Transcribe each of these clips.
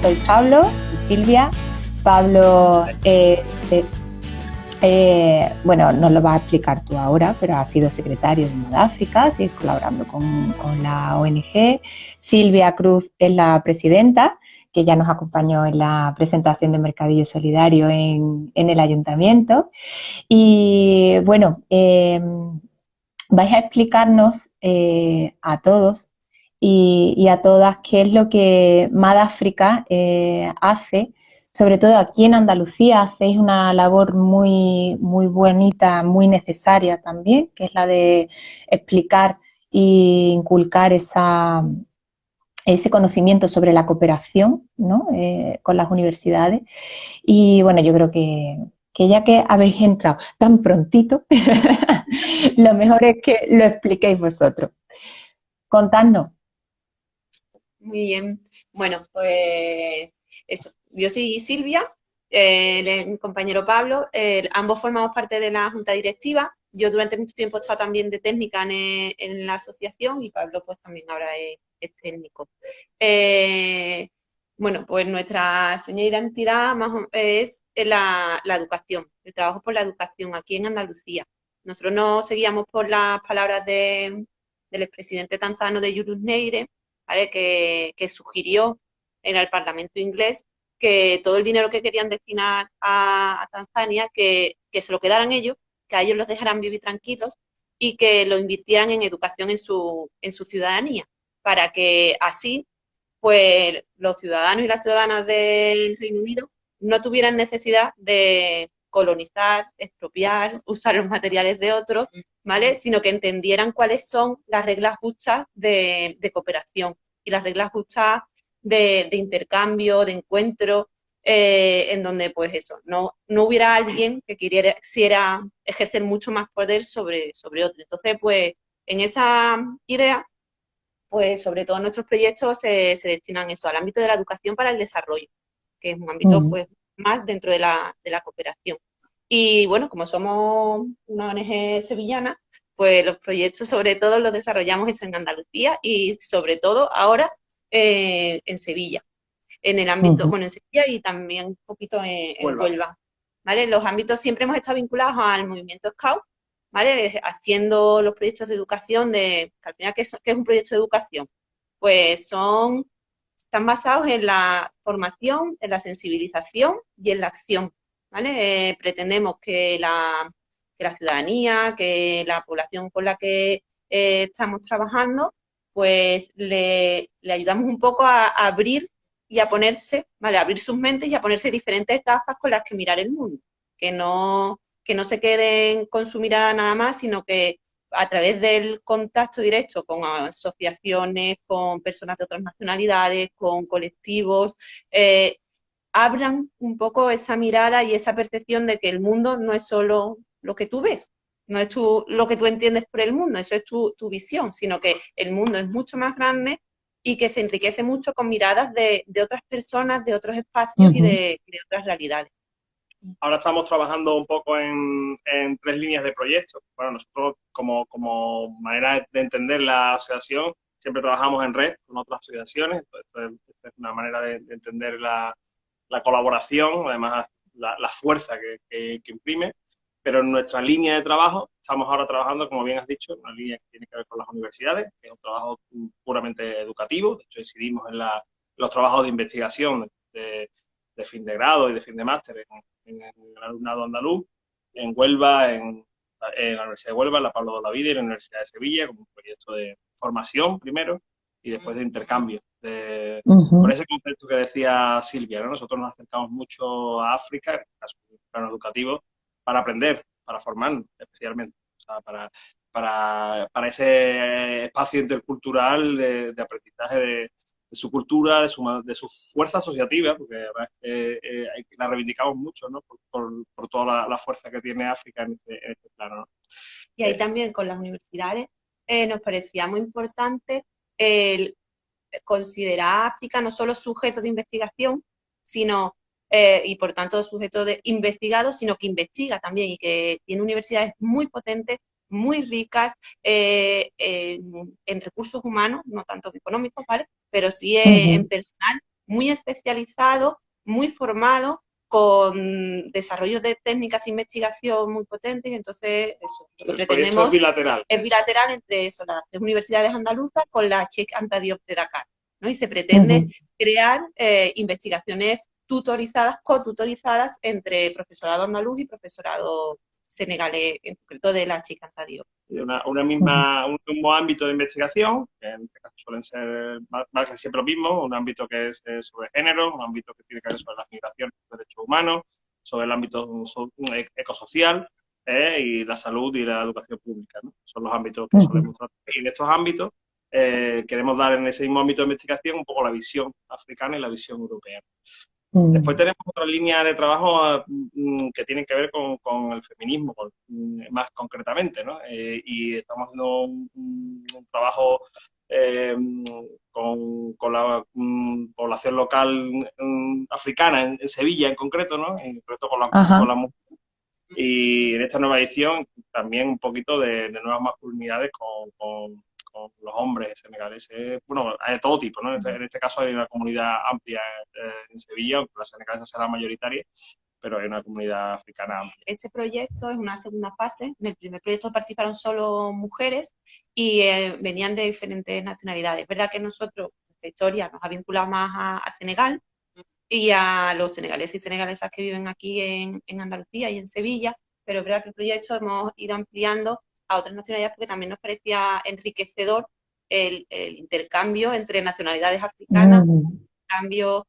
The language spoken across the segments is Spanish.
soy Pablo y Silvia. Pablo bueno, nos lo vas a explicar tú ahora, pero ha sido secretario de Modáfrica, sigue colaborando con la ONG. Silvia Cruz es la presidenta, que ya nos acompañó en la presentación de Mercadillo Solidario en el ayuntamiento. Y bueno, vais a explicarnos a todos y a todas qué es lo que Modáfrica hace. Sobre todo aquí en Andalucía hacéis una labor muy, muy bonita, muy necesaria también, que es la de explicar e inculcar ese conocimiento sobre la cooperación, ¿no? Con las universidades. Y bueno, yo creo que ya que habéis entrado tan prontito, lo mejor es que lo expliquéis vosotros. Contadnos. Muy bien. Bueno, pues eso. Yo soy Silvia, mi compañero Pablo. Ambos formamos parte de la junta directiva. Yo durante mucho tiempo he estado también de técnica en la asociación y Pablo pues también ahora es técnico. Bueno, pues nuestra seña de identidad es la educación, el trabajo por la educación aquí en Andalucía. Nosotros nos seguíamos por las palabras del expresidente tanzano de Julius Nyerere, ¿vale? Que sugirió en el Parlamento inglés que todo el dinero que querían destinar a Tanzania, que se lo quedaran ellos, que a ellos los dejaran vivir tranquilos y que lo invirtieran en educación en su ciudadanía, para que así pues los ciudadanos y las ciudadanas del Reino Unido no tuvieran necesidad de colonizar, expropiar, usar los materiales de otros, ¿vale? Sino que entendieran cuáles son las reglas justas de cooperación y las reglas justas de intercambio, de encuentro, en donde pues eso, no hubiera alguien que quisiera ejercer mucho más poder sobre otro. Entonces, pues en esa idea pues sobre todo nuestros proyectos se destinan eso, al ámbito de la educación para el desarrollo, que es un ámbito Mm. pues más dentro de la cooperación. Y bueno, como somos una ONG sevillana, pues los proyectos sobre todo los desarrollamos eso en Andalucía y sobre todo ahora en Sevilla, en el ámbito, Ujú. bueno, en Sevilla y también un poquito en Huelva. Huelva, ¿vale? Los ámbitos siempre hemos estado vinculados al movimiento Scout, ¿vale? Haciendo los proyectos de educación que al final, ¿qué es un proyecto de educación? Pues están basados en la formación, en la sensibilización y en la acción, ¿vale? Pretendemos que la ciudadanía, que la población con la que estamos trabajando, pues le ayudamos un poco a abrir y a ponerse, ¿vale? A abrir sus mentes y a ponerse diferentes gafas con las que mirar el mundo, que no se queden con su mirada nada más, sino que a través del contacto directo con asociaciones, con personas de otras nacionalidades, con colectivos, abran un poco esa mirada y esa percepción de que el mundo no es solo lo que tú ves, no es lo que tú entiendes por el mundo, eso es tu visión, sino que el mundo es mucho más grande y que se enriquece mucho con miradas de otras personas, de otros espacios Ujú. y de otras realidades. Ahora estamos trabajando un poco en tres líneas de proyectos. Bueno, nosotros como manera de entender la asociación siempre trabajamos en red con otras asociaciones. Esto es una manera de entender la colaboración, además la fuerza que imprime. Pero en nuestra línea de trabajo estamos ahora trabajando, como bien has dicho, en una línea que tiene que ver con las universidades, que es un trabajo puramente educativo. De hecho, incidimos en los trabajos de investigación de fin de grado y de fin de máster en el alumnado andaluz, en Huelva, en la Universidad de Huelva, en la Pablo de Olavide y en la Universidad de Sevilla, como un proyecto de formación primero y después de intercambio. Con Ujú. ese concepto que decía Silvia, ¿no? Nosotros nos acercamos mucho a África, en el caso del plano educativo, para aprender, para formarnos especialmente, o sea, para ese espacio intercultural de aprendizaje de su cultura, de su fuerza asociativa, porque además, la reivindicamos mucho, ¿no? Por toda la fuerza que tiene África en este plano, ¿no? Y ahí Eh, también con las universidades nos parecía muy importante el considerar a África no solo sujeto de investigación, sino y por tanto sujeto de investigado, sino que investiga también y que tiene universidades muy potentes, muy ricas en recursos humanos, no tanto económicos, ¿vale? Pero sí en Ujú. personal muy especializado, muy formado, con desarrollo de técnicas de investigación muy potentes. Entonces, eso, lo que El proyecto pretendemos es bilateral. es bilateral entre eso, las tres universidades andaluzas con la Cheikh Anta Diop de Dakar, ¿no? Y se pretende crear investigaciones tutorizadas, cotutorizadas entre profesorado andaluz y profesorado senegalés, en concreto de la Cheikh Anta Diop. Un mismo ámbito de investigación, que en este caso suelen ser casi siempre lo mismo, un ámbito que es sobre género, un ámbito que tiene que ver sobre las migraciones y los derechos humanos, sobre el ámbito ecosocial y la salud y la educación pública, ¿no? Son los ámbitos que solemos tratar. Y en estos ámbitos queremos dar en ese mismo ámbito de investigación un poco la visión africana y la visión europea. Después tenemos otra línea de trabajo que tienen que ver con el feminismo, más concretamente, ¿no? Y estamos haciendo un trabajo con la población local africana en Sevilla en concreto, ¿no? En concreto con la mujer. Y en esta nueva edición también un poquito de nuevas masculinidades con los hombres senegaleses, bueno, hay de todo tipo, ¿no? En este caso hay una comunidad amplia en Sevilla, aunque la senegalesa será mayoritaria, pero hay una comunidad africana amplia. Este proyecto es una segunda fase. En el primer proyecto participaron solo mujeres y venían de diferentes nacionalidades. Es verdad que nosotros, nuestra historia nos ha vinculado más a Senegal y a los senegaleses y senegalesas que viven aquí en Andalucía y en Sevilla, pero es verdad que el proyecto hemos ido ampliando a otras nacionalidades porque también nos parecía enriquecedor el intercambio entre nacionalidades africanas, cambio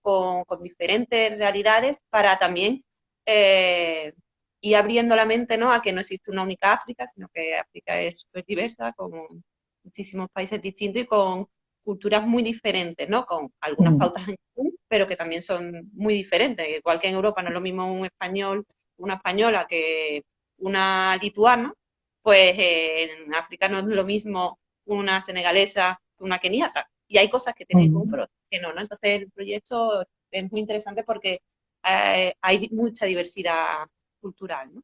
con diferentes realidades para también ir abriendo la mente, ¿no?, a que no existe una única África, sino que África es súper diversa, con muchísimos países distintos y con culturas muy diferentes, ¿no?, con algunas pautas en común, pero que también son muy diferentes. Igual que en Europa no es lo mismo un español, una española que una lituana, pues en África no es lo mismo una senegalesa que una keniata. Y hay cosas que tienen en común, pero que no, ¿no? Entonces el proyecto es muy interesante porque hay mucha diversidad cultural, ¿no?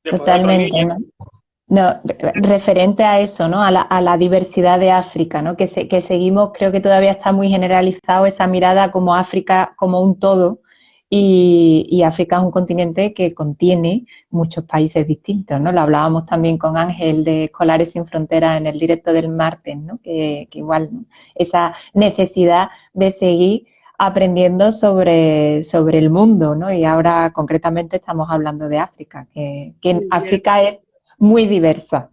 Totalmente, ¿no? No, referente a eso, ¿no? A la diversidad de África, ¿no? Que seguimos, creo que todavía está muy generalizado esa mirada como África como un todo y África es un continente que contiene muchos países distintos, ¿no? Lo hablábamos también con Ángel de Escolares Sin Fronteras en el directo del martes, ¿no? Que igual, ¿no?, esa necesidad de seguir aprendiendo sobre el mundo, ¿no? Y ahora concretamente estamos hablando de África, que África es muy diversa.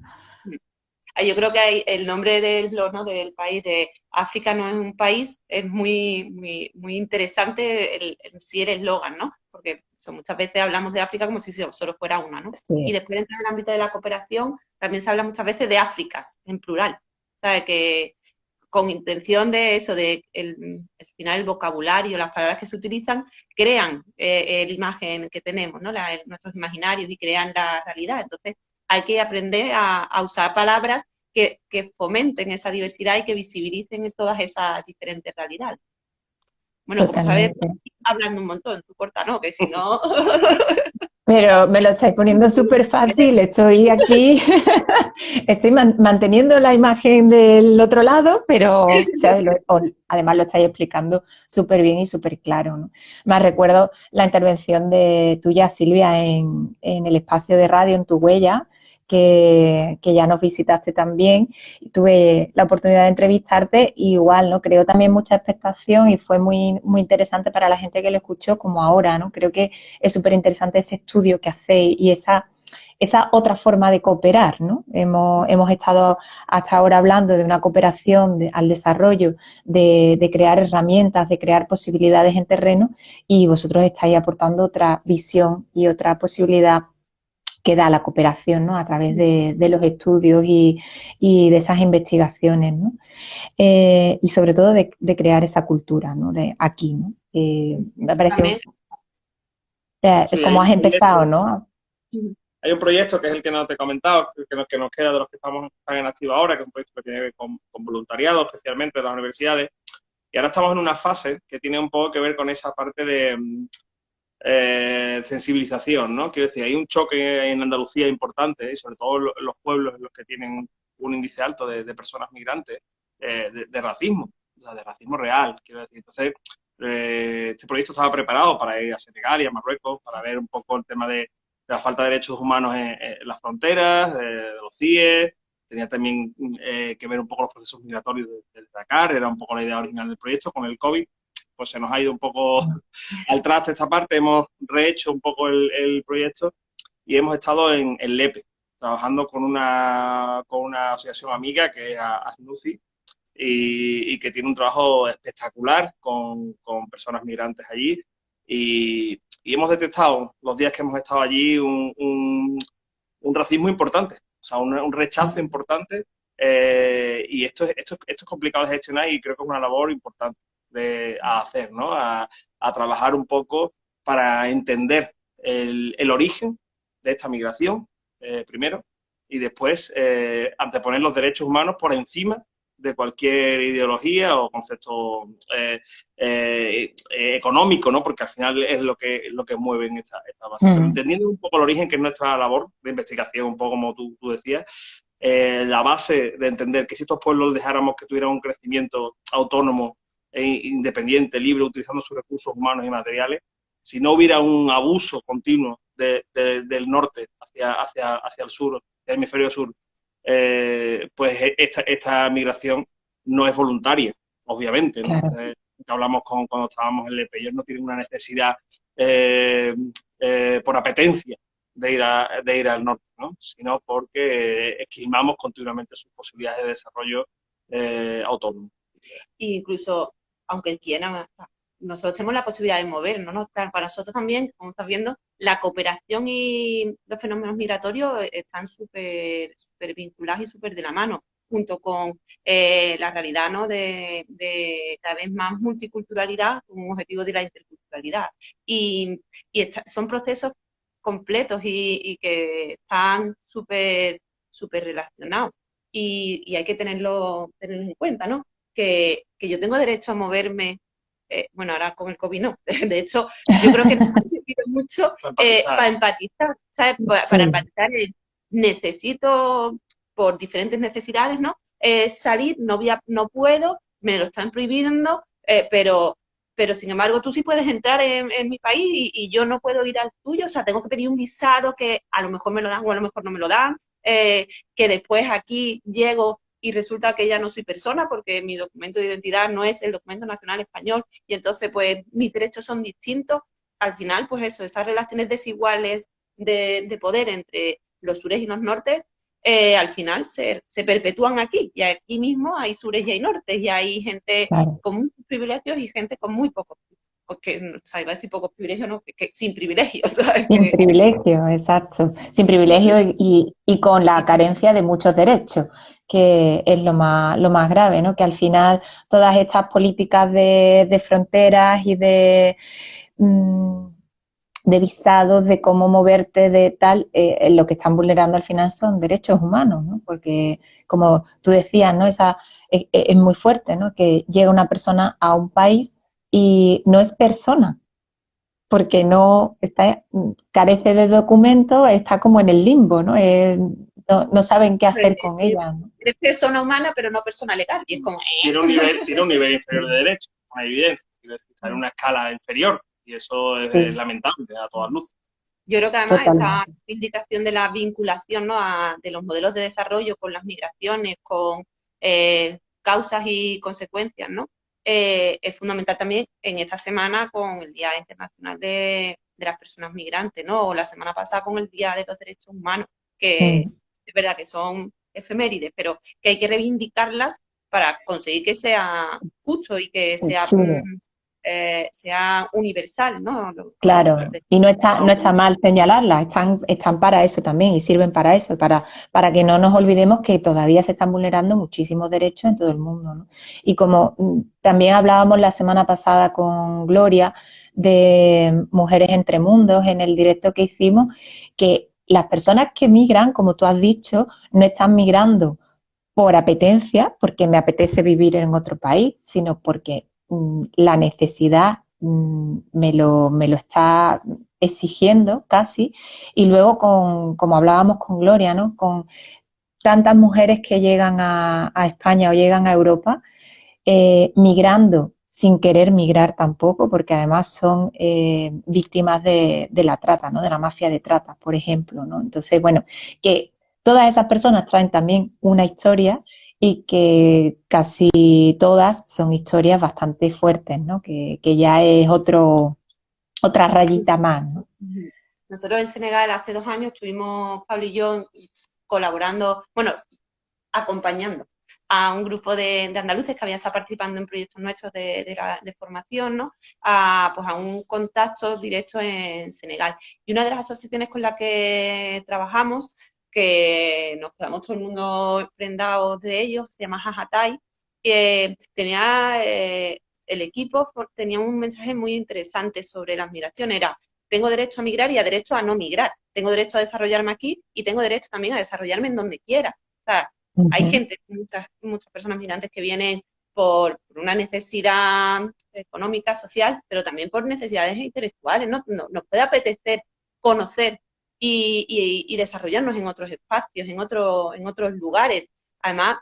Yo creo que el nombre ¿no?, del país, de África no es un país, es muy, muy, muy interesante sí el eslogan, ¿no? Porque muchas veces hablamos de África como si solo fuera una, ¿no? Sí. Y después dentro del ámbito de la cooperación también se habla muchas veces de Áfricas, en plural. ¿Sabes? Que con intención de eso, de al final el vocabulario, las palabras que se utilizan, crean la imagen que tenemos, ¿no? Nuestros imaginarios y crean la realidad. Entonces, hay que aprender a usar palabras que fomenten esa diversidad y que visibilicen todas esas diferentes realidades. Bueno, Totalmente. como sabes, hablando un montón, tú corta, ¿no? Que si no... Pero me lo estáis poniendo súper fácil, estoy aquí, estoy manteniendo la imagen del otro lado, pero o sea, además lo estáis explicando súper bien y súper claro, ¿no? Más recuerdo la intervención de tuya, Silvia, en el espacio de radio, en Tu Huella, que ya nos visitaste también. Tuve la oportunidad de entrevistarte y igual, ¿no? Creo también mucha expectación y fue muy, muy interesante para la gente que lo escuchó como ahora, ¿no? Creo que es súper interesante ese estudio que hacéis y esa otra forma de cooperar, ¿no? Hemos estado hasta ahora hablando de una cooperación al desarrollo, de crear herramientas, de crear posibilidades en terreno y vosotros estáis aportando otra visión y otra posibilidad que da la cooperación, ¿no?, a través de los estudios y de esas investigaciones, ¿no? Y sobre todo de crear esa cultura, ¿no?, de aquí, ¿no? Me parece como has empezado, ¿no? Hay un proyecto que es el que no te he comentado, que nos queda de los que están en activo ahora, que es un proyecto que tiene que ver con voluntariado, especialmente de las universidades, y ahora estamos en una fase que tiene un poco que ver con esa parte de sensibilización, ¿no? Quiero decir, hay un choque en Andalucía importante, y sobre todo los pueblos en los que tienen un índice alto de personas migrantes, de racismo. sea, de racismo real, quiero decir. Entonces, este proyecto estaba preparado para ir a Senegal y a Marruecos, para ver un poco el tema de la falta de derechos humanos en las fronteras, de los CIE, tenía también que ver un poco los procesos migratorios de Dakar, era un poco la idea original del proyecto. Con el COVID, pues se nos ha ido un poco al traste esta parte, hemos rehecho un poco el proyecto y hemos estado en Lepe, trabajando con una asociación amiga que es ASNUCI, y que tiene un trabajo espectacular con personas migrantes allí. Y hemos detectado, los días que hemos estado allí, un racismo importante, o sea, un rechazo importante, y esto es complicado de gestionar y creo que es una labor importante a hacer, ¿no? A trabajar un poco para entender el origen de esta migración, primero, y después anteponer los derechos humanos por encima de cualquier ideología o concepto económico, ¿no? Porque al final es lo que mueve en esta base. Pero entendiendo un poco el origen, que es nuestra labor de investigación, un poco como tú decías, la base de entender que si estos pueblos dejáramos que tuvieran un crecimiento autónomo, independiente, libre, utilizando sus recursos humanos y materiales, si no hubiera un abuso continuo del norte hacia el sur, del hemisferio sur, pues esta migración no es voluntaria, obviamente, ¿no? Claro. Entonces, hablamos cuando estábamos en Lepe, ellos no tienen una necesidad por apetencia de ir al norte, ¿no? Sino porque esquilmamos continuamente sus posibilidades de desarrollo autónomo. Incluso, aunque quieran, nosotros tenemos la posibilidad de movernos, ¿no? Claro, para nosotros también, como estás viendo, la cooperación y los fenómenos migratorios están súper vinculados y súper de la mano, junto con la realidad, ¿no? de cada vez más multiculturalidad como un objetivo de la interculturalidad. Y son procesos completos y que están súper relacionados. Y hay que tenerlos en cuenta, ¿no? Que yo tengo derecho a moverme, bueno, ahora con el COVID no, de hecho, yo creo que nos ha servido mucho para empatizar, ¿sabes? Para empatizar, necesito, por diferentes necesidades, ¿no? Salir, no puedo, me lo están prohibiendo, pero sin embargo tú sí puedes entrar en mi país y yo no puedo ir al tuyo, o sea, tengo que pedir un visado que a lo mejor me lo dan o a lo mejor no me lo dan, que después aquí llego y resulta que ya no soy persona porque mi documento de identidad no es el documento nacional español y entonces pues mis derechos son distintos. Al final, pues eso, esas relaciones desiguales de poder entre los sures y los nortes, al final se perpetúan aquí. Y aquí mismo hay sures y hay nortes y hay gente con muchos privilegios y gente con muy pocos. Porque, o sea, iba a decir pocos privilegios, no, que sin privilegios, ¿sabes? Sin privilegio, exacto. Sin privilegio y con la carencia de muchos derechos, que es lo más grave, ¿no? Que al final todas estas políticas de fronteras y de visados, de cómo moverte, de tal, lo que están vulnerando al final son derechos humanos, ¿no? Porque, como tú decías, ¿no? Es muy fuerte, ¿no? Que llega una persona a un país y no es persona, porque carece de documentos, está como en el limbo, ¿no? No saben qué hacer con ella, ¿no? Eres persona humana, pero no persona legal. Y es como, Tiene un nivel inferior de derecho, con evidencia, está en una escala inferior, y eso es lamentable a todas luces. Yo creo que además esta indicación de la vinculación, ¿no? de los modelos de desarrollo con las migraciones, con causas y consecuencias, ¿no? Es fundamental también en esta semana con el Día Internacional de las Personas Migrantes, ¿no? O la semana pasada con el Día de los Derechos Humanos, que es verdad que son efemérides, pero que hay que reivindicarlas para conseguir que sea justo y que sea universal, ¿no? Claro, y no está mal señalarlas, están para eso también y sirven para eso, para que no nos olvidemos que todavía se están vulnerando muchísimos derechos en todo el mundo, ¿no? Y como también hablábamos la semana pasada con Gloria de Mujeres entre Mundos en el directo que hicimos, que las personas que migran, como tú has dicho, no están migrando por apetencia, porque me apetece vivir en otro país, sino porque la necesidad me lo está exigiendo casi, y luego como hablábamos con Gloria, ¿no? Con tantas mujeres que llegan a España o llegan a Europa, migrando sin querer migrar tampoco, porque además son víctimas de la trata, ¿no? De la mafia de trata, por ejemplo, ¿no? Entonces, bueno, que todas esas personas traen también una historia y que casi todas son historias bastante fuertes, ¿no? Que ya es otra rayita más, ¿no? Nosotros en Senegal hace 2 años estuvimos, Pablo y yo, colaborando, bueno, acompañando a un grupo de andaluces que habían estado participando en proyectos nuestros de formación, ¿no? Pues a un contacto directo en Senegal. Y una de las asociaciones con las que trabajamos, que nos quedamos todo el mundo prendados de ellos, se llama Jajatai, que tenía el equipo tenía un mensaje muy interesante sobre las migraciones. Era: tengo derecho a migrar y a derecho a no migrar. Tengo derecho a desarrollarme aquí y tengo derecho también a desarrollarme en donde quiera. O sea, hay gente, muchas personas migrantes que vienen por una necesidad económica, social, pero también por necesidades intelectuales, ¿no? Nos puede apetecer conocer y desarrollarnos en otros espacios, en otros lugares. Además,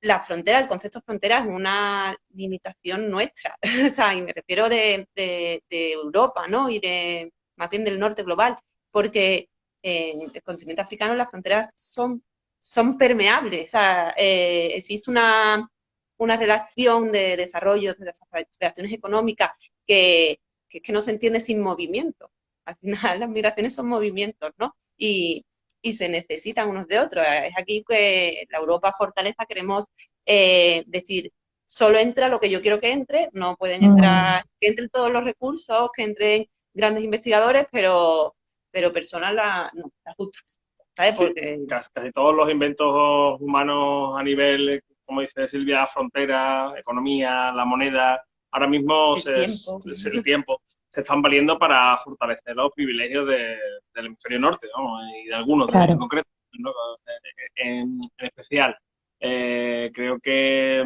la frontera, el concepto de frontera es una limitación nuestra, o sea, y me refiero de Europa, ¿no? Y más bien del norte global, porque en el continente africano las fronteras son permeables, o sea, existe una relación de desarrollo, de las relaciones económicas que no se entiende sin movimiento. Al final las migraciones son movimientos, ¿no? Y se necesitan unos de otros. Es aquí que la Europa fortaleza queremos decir: solo entra lo que yo quiero que entre, no pueden entrar, que entren todos los recursos, que entren grandes investigadores, pero personas no, las justas, ¿sabes? Sí, Porque casi todos los inventos humanos a nivel, como dice Silvia, frontera, economía, la moneda, ahora mismo el tiempo se están valiendo para fortalecer los privilegios del hemisferio norte, ¿no? Y de algunos en concreto, ¿no? En especial. Creo que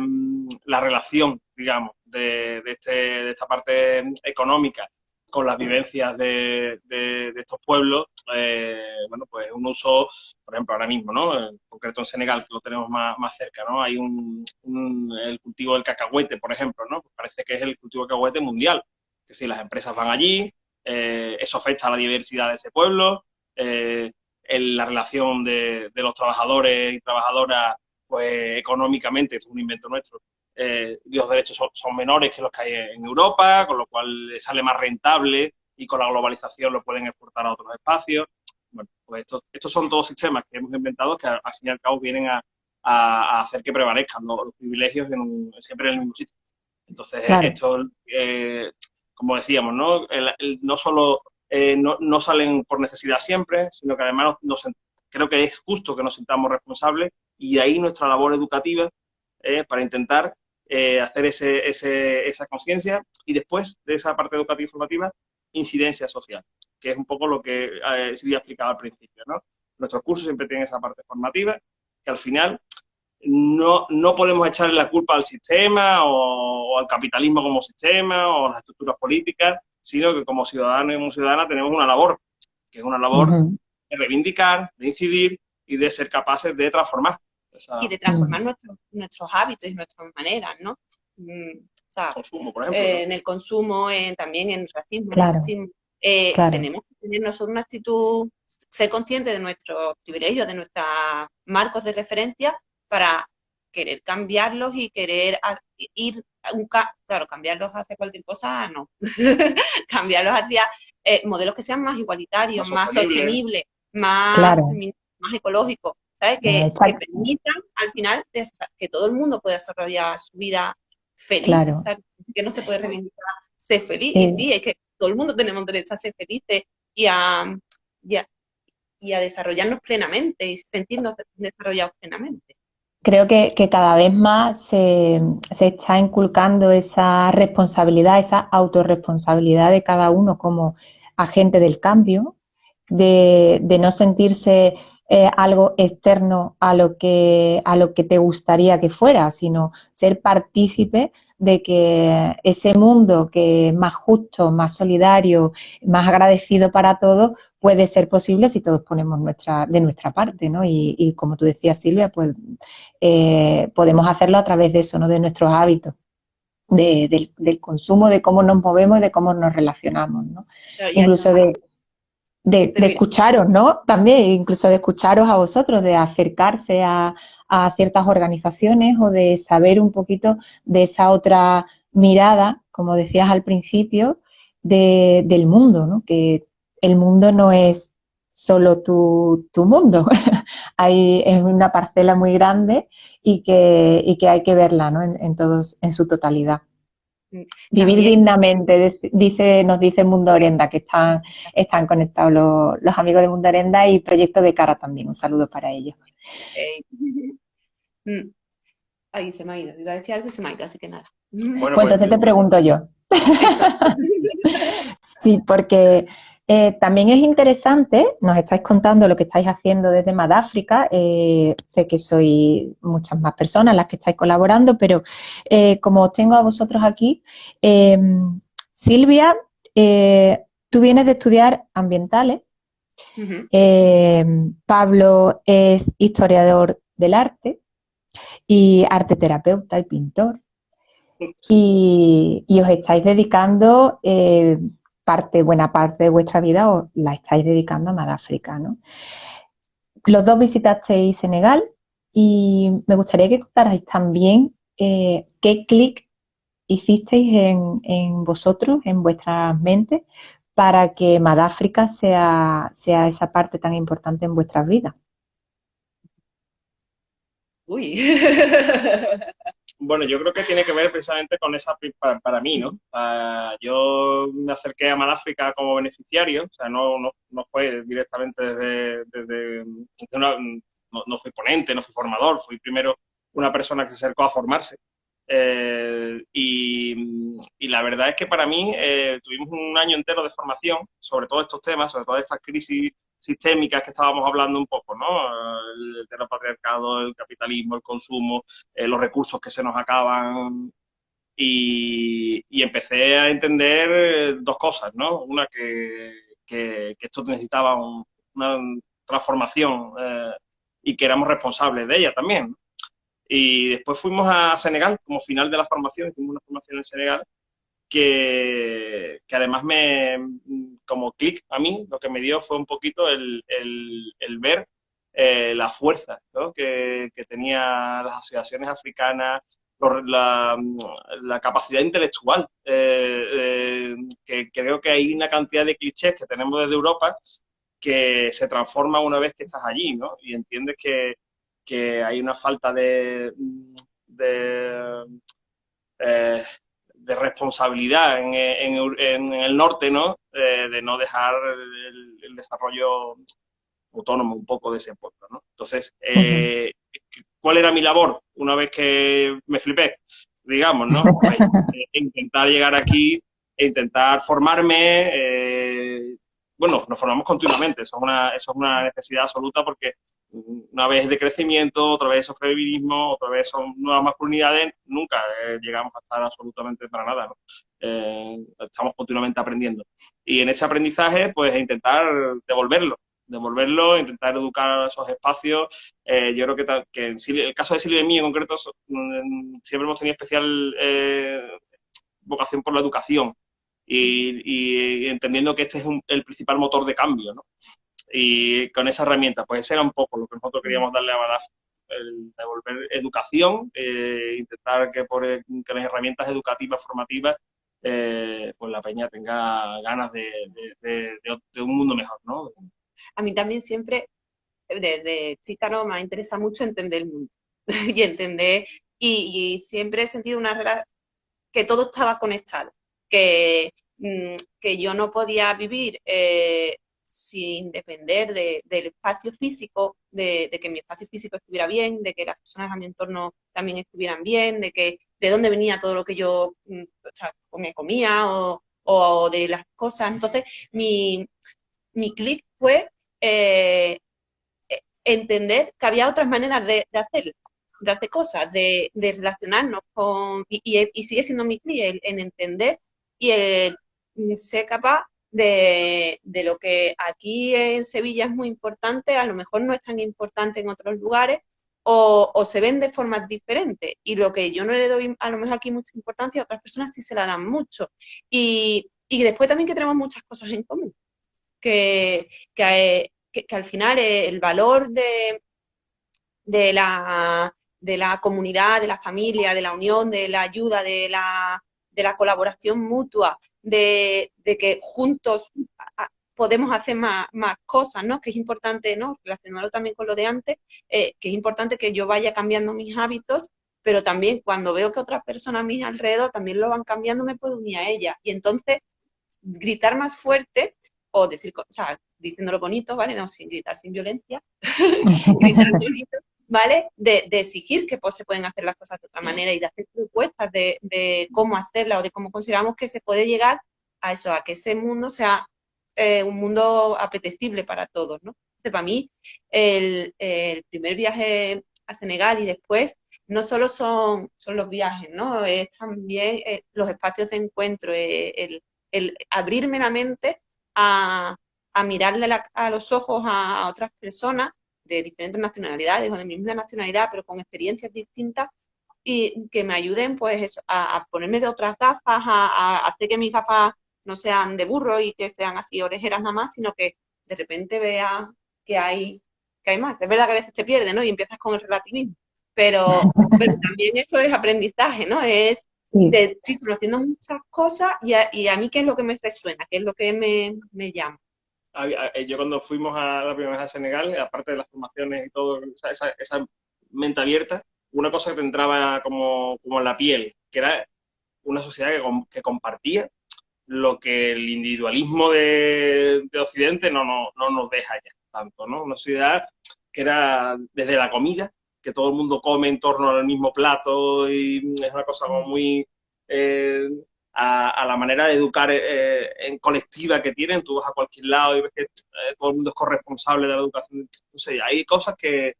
la relación, digamos, de esta parte económica con las vivencias de estos pueblos, bueno, pues un uso, por ejemplo, ahora mismo, ¿no? En concreto en Senegal, que lo tenemos más cerca, ¿no? Hay el cultivo del cacahuete, por ejemplo, ¿no? Pues parece que es el cultivo del cacahuete mundial. Es decir, las empresas van allí, eso afecta a la diversidad de ese pueblo, la relación de los trabajadores y trabajadoras, pues económicamente, es un invento nuestro, los derechos son menores que los que hay en Europa, con lo cual les sale más rentable y con la globalización lo pueden exportar a otros espacios. Bueno, pues estos son todos sistemas que hemos inventado que al fin y al cabo vienen a hacer que prevalezcan los privilegios siempre en el mismo sitio. Entonces, esto, como decíamos, ¿no? No solo no salen por necesidad siempre, sino que además creo que es justo que nos sintamos responsables y ahí nuestra labor educativa para intentar hacer esa conciencia y después de esa parte educativa y formativa, incidencia social, que es un poco lo que Silvia explicaba al principio, ¿no? Nuestros cursos siempre tienen esa parte formativa, que al final no podemos echarle la culpa al sistema o al capitalismo como sistema o a las estructuras políticas, sino que como ciudadanos y como ciudadanas tenemos una labor, que es una labor de reivindicar, de incidir y de ser capaces de transformar. Y de transformar nuestros hábitos y nuestras maneras, ¿no? O sea, consumo, por ejemplo, en el consumo, también en el racismo, Claro. en el machismo. Tenemos que tener nosotros una actitud, ser conscientes de nuestros privilegios, de nuestros marcos de referencia para querer cambiarlos y querer ir claro, cambiarlos hacia cualquier cosa, no. Cambiarlos hacia modelos que sean más igualitarios, más sostenibles, más ecológicos, ¿sabes? Que permitan al final que todo el mundo pueda desarrollar su vida feliz. Claro. ¿Sabes? Que no se puede reivindicar ser feliz. Y sí, es que todo el mundo tenemos derecho a ser felices y a desarrollarnos plenamente y sentirnos desarrollados plenamente. Creo que cada vez más se está inculcando esa responsabilidad, esa autorresponsabilidad de cada uno como agente del cambio, de no sentirse algo externo a lo que te gustaría que fuera, sino ser partícipe de que ese mundo que es más justo, más solidario, más agradecido para todos, puede ser posible si todos ponemos de nuestra parte, ¿no? Y como tú decías, Silvia, pues podemos hacerlo a través de eso, ¿no? De nuestros hábitos. Del consumo, de cómo nos movemos y de cómo nos relacionamos, ¿no? Pero, y Incluso de termina. escucharos, ¿no? También, incluso de escucharos a vosotros, de acercarse a ciertas organizaciones o de saber un poquito de esa otra mirada, como decías al principio, del mundo, ¿no? Que el mundo no es solo tu mundo, es una parcela muy grande y que hay que verla, ¿no? En su totalidad. Vivir También, dignamente, nos dice Mundo Orenda, que están conectados los amigos de Mundo Orenda y Proyecto de Cara también. Un saludo para ellos. eh, mm, ahí se me ha ido, iba a decir algo y se me ha ido, así que nada. Bueno, Pues pues entonces te pregunto yo. Eso. Sí, porque también es interesante, nos estáis contando lo que estáis haciendo desde Madáfrica, sé que sois muchas más personas las que estáis colaborando, pero como os tengo a vosotros aquí, eh, Silvia, tú vienes de estudiar ambientales, Ujú. Pablo es historiador del arte y arte terapeuta y pintor. Y os estáis dedicando buena parte de vuestra vida os la estáis dedicando a Madáfrica, ¿no? Los dos visitasteis Senegal y me gustaría que contarais también qué clic hicisteis en vosotros, en vuestras mentes, para que Madáfrica sea esa parte tan importante en vuestras vidas. Uy. Bueno, yo creo que tiene que ver precisamente con esa, para mí, ¿no? Yo me acerqué a Maláfrica como beneficiario, o sea, no fue directamente no fui ponente, no fui formador, fui primero una persona que se acercó a formarse. Y la verdad es que para mí tuvimos un año entero de formación sobre todos estos temas, sobre todas estas crisis sistémicas que estábamos hablando un poco, ¿no? El heteropatriarcado, el capitalismo, el consumo, los recursos que se nos acaban y empecé a entender dos cosas, ¿no? Una que esto necesitaba una transformación y que éramos responsables de ella también, ¿no? Y después fuimos a Senegal como final de la formación, hicimos una formación en Senegal que además como clic a mí, lo que me dio fue un poquito el ver la fuerza, ¿no? que tenía las asociaciones africanas, la, la capacidad intelectual, que creo que hay una cantidad de clichés que tenemos desde Europa que se transforma una vez que estás allí, ¿no? Y entiendes que hay una falta de eh, de responsabilidad en el norte, ¿no? De no dejar el desarrollo autónomo un poco de ese pueblo, ¿no? Entonces, Ujú. ¿cuál era mi labor una vez que me flipé? Digamos, ¿no? Pues intentar llegar aquí e intentar formarme. Bueno, nos formamos continuamente, eso es una necesidad absoluta porque una vez de crecimiento, otra vez es feminismo, otra vez son nuevas masculinidades, nunca llegamos a estar absolutamente para nada, ¿no? Estamos continuamente aprendiendo. Y en ese aprendizaje, pues intentar devolverlo, intentar educar a esos espacios. Yo creo que el caso de Silvia y mí en concreto, siempre hemos tenido especial vocación por la educación y entendiendo que este es el principal motor de cambio, ¿no? Y con esa herramienta, pues ese era un poco lo que nosotros queríamos darle a Badaf, el devolver educación, intentar que las herramientas educativas, formativas, pues la peña tenga ganas de un mundo mejor, ¿no? A mí también siempre, desde chica, no, me interesa mucho entender el mundo y entender, y siempre he sentido una relación, que todo estaba conectado, que, que yo no podía vivir sin depender del espacio físico, de que mi espacio físico estuviera bien, de que las personas a mi entorno también estuvieran bien, de dónde venía todo lo que yo o sea, me comía o de las cosas. Entonces, mi clic fue entender que había otras maneras de hacer cosas, de relacionarnos y sigue siendo mi cliente en entender y el ser capaz de lo que aquí en Sevilla es muy importante, a lo mejor no es tan importante en otros lugares, o se ven de formas diferentes. Y lo que yo no le doy a lo mejor aquí mucha importancia, a otras personas sí se la dan mucho. Y después también que tenemos muchas cosas en común, que al final el valor de la comunidad, de la familia, de la unión, de la ayuda, de la colaboración mutua, de que juntos podemos hacer más cosas, ¿no? Que es importante, ¿no? Relacionarlo también con lo de antes, que es importante que yo vaya cambiando mis hábitos, pero también cuando veo que otras personas a mi alrededor también lo van cambiando, me puedo unir a ellas. Y entonces gritar más fuerte o decir, o sea, diciéndolo bonito, ¿vale? No, sin gritar, sin violencia, gritar bonito, ¿vale? De exigir que pues, se pueden hacer las cosas de otra manera y de hacer propuestas de cómo hacerlas o de cómo consideramos que se puede llegar a eso, a que ese mundo sea un mundo apetecible para todos, ¿no? Entonces, para mí, el primer viaje a Senegal y después no solo son los viajes, ¿no? Es también los espacios de encuentro, el abrirme la mente a mirarle a los ojos a otras personas de diferentes nacionalidades o de mi misma nacionalidad, pero con experiencias distintas y que me ayuden pues eso, a ponerme de otras gafas, a hacer que mis gafas no sean de burro y que sean así orejeras nada más, sino que de repente vea que hay más. Es verdad que a veces te pierdes, ¿no? Y empiezas con el relativismo, pero también eso es aprendizaje, ¿no? Es Sí. estoy conociendo muchas cosas y a mí qué es lo que me resuena, qué es lo que me llama. Yo cuando fuimos a la primera vez a Senegal, aparte de las formaciones y todo, esa mente abierta, una cosa que te entraba como en la piel, que era una sociedad que compartía lo que el individualismo de Occidente no nos deja ya tanto, ¿no? Una sociedad que era desde la comida, que todo el mundo come en torno al mismo plato y es una cosa como muy a la manera de educar en colectiva que tienen. Tú vas a cualquier lado y ves que todo el mundo es corresponsable de la educación. No sé, hay cosas que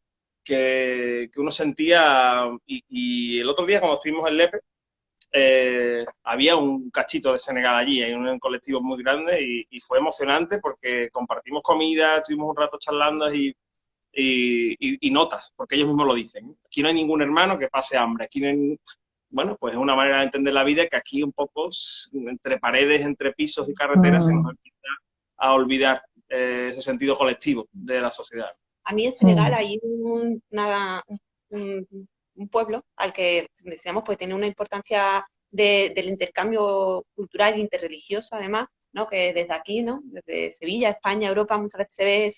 uno sentía y el otro día cuando estuvimos en Lepe, había un cachito de Senegal allí, hay un colectivo muy grande y fue emocionante porque compartimos comida, estuvimos un rato charlando y notas, porque ellos mismos lo dicen. Aquí no hay ningún hermano que pase hambre, aquí no hay... Bueno, pues es una manera de entender la vida que aquí un poco, entre paredes, entre pisos y carreteras, se nos empieza a olvidar ese sentido colectivo de la sociedad. A mí en Senegal hay un pueblo al que decíamos pues tiene una importancia del intercambio cultural e interreligioso además, ¿no? Que desde aquí, ¿no? Desde Sevilla, España, Europa, muchas veces se ve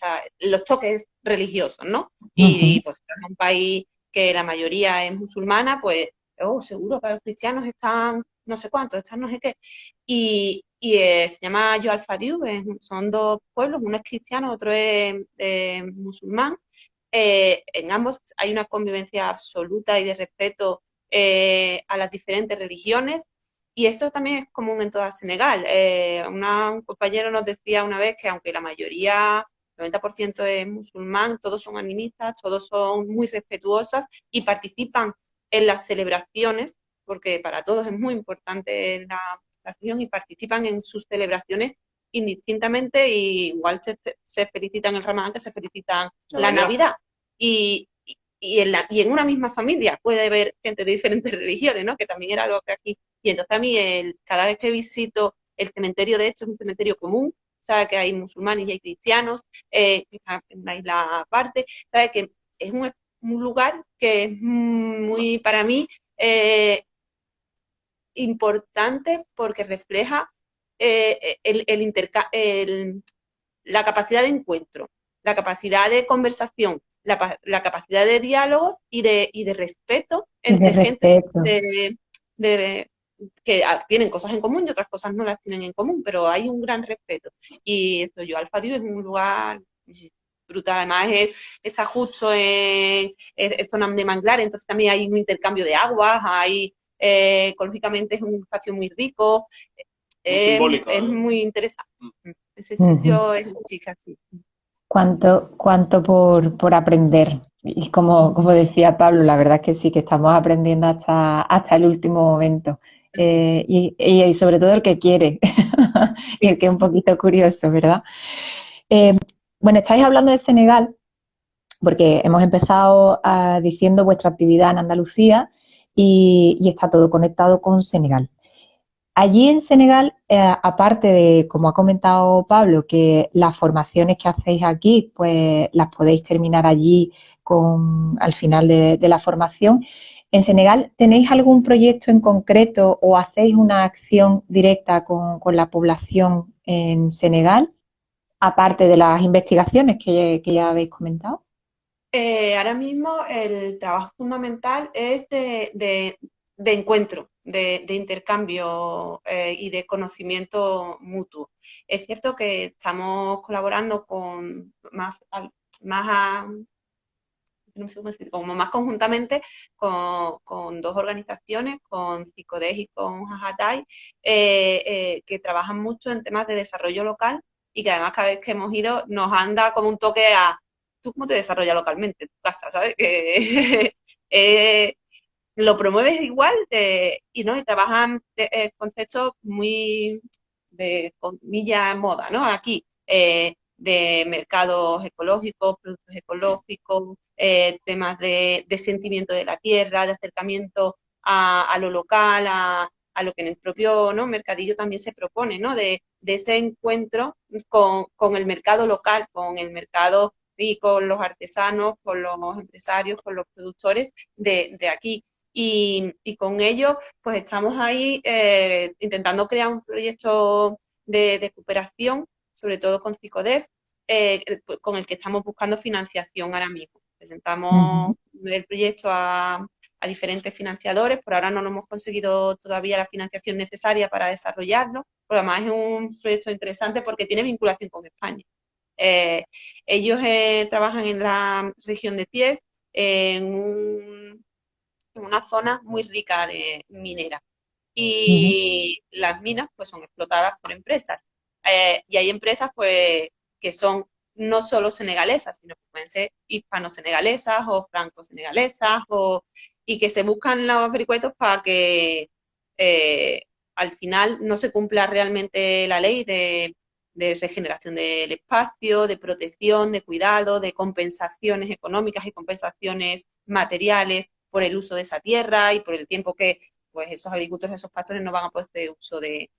los choques religiosos, ¿no? Y pues es un país que la mayoría es musulmana, pues seguro que los cristianos están no sé cuántos, están no sé qué. Se llama Yo Alfadiu, son dos pueblos, uno es cristiano, otro es musulmán. En ambos hay una convivencia absoluta y de respeto a las diferentes religiones y eso también es común en toda Senegal. Un compañero nos decía una vez que aunque la mayoría, 90% es musulmán, todos son animistas, todos son muy respetuosas y participan en las celebraciones, porque para todos es muy importante la religión y participan en sus celebraciones indistintamente y igual se felicitan el Ramadán que se felicitan la Navidad. Y en una misma familia puede haber gente de diferentes religiones, ¿no? Que también era algo que aquí. Y entonces a mí cada vez que visito el cementerio, de hecho es un cementerio común, sabe que hay musulmanes y hay cristianos, que está en una isla aparte, sabe que es un lugar que es muy, para mí, importante porque refleja la capacidad de encuentro, la capacidad de conversación, la capacidad de diálogo y de respeto entre gente que tienen cosas en común y otras cosas no las tienen en común, pero hay un gran respeto. Y esto, Yo Alfadiu es un lugar brutal, además está justo en zonas de manglar, entonces también hay un intercambio de aguas, ecológicamente es un espacio muy rico, muy simbólico, es muy interesante. Ese sitio es chica, sí. Cuánto por aprender. Y como decía Pablo, la verdad es que sí, que estamos aprendiendo hasta el último momento. Y sobre todo el que quiere y Sí. el que es un poquito curioso, ¿verdad? Eh, bueno, estáis hablando de Senegal porque hemos empezado diciendo vuestra actividad en Andalucía y está todo conectado con Senegal. Allí en Senegal, aparte de, como ha comentado Pablo, que las formaciones que hacéis aquí, pues las podéis terminar allí al final de la formación. ¿En Senegal tenéis algún proyecto en concreto o hacéis una acción directa con la población en Senegal, aparte de las investigaciones que ya habéis comentado? Ahora mismo el trabajo fundamental es de encuentro, de intercambio y de conocimiento mutuo. Es cierto que estamos colaborando con más no sé cómo decir, como más conjuntamente con dos organizaciones, con Cicodés y con Jajatai, que trabajan mucho en temas de desarrollo local y que además cada vez que hemos ido nos han dado como un toque a tú cómo te desarrollas localmente en tu casa, ¿sabes? Que lo promueves igual y no y trabajan conceptos muy de comillas moda, ¿no? Aquí de mercados ecológicos, productos ecológicos, temas de sentimiento de la tierra, de acercamiento a lo local, a lo que en el propio, ¿no?, mercadillo también se propone, ¿no? De ese encuentro con el mercado local, con el mercado y con los artesanos, con los empresarios, con los productores de aquí. Y con ello, pues estamos ahí intentando crear un proyecto de cooperación, sobre todo con Cicodef, con el que estamos buscando financiación ahora mismo. Presentamos Ujú. el proyecto a diferentes financiadores, por ahora no lo hemos conseguido todavía la financiación necesaria para desarrollarlo, pero además es un proyecto interesante porque tiene vinculación con España. Eh, ellos trabajan en la región de Thiès, en una zona muy rica de minera. Ujú. Y las minas pues son explotadas por empresas. Y hay empresas pues que son no solo senegalesas, sino que pueden ser hispano-senegalesas o franco-senegalesas y que se buscan los vericuetos para que eh, al final no se cumpla realmente la ley de regeneración del espacio, de protección, de cuidado, de compensaciones económicas y compensaciones materiales por el uso de esa tierra y por el tiempo que pues esos agricultores, esos pastores no van a poder hacer uso de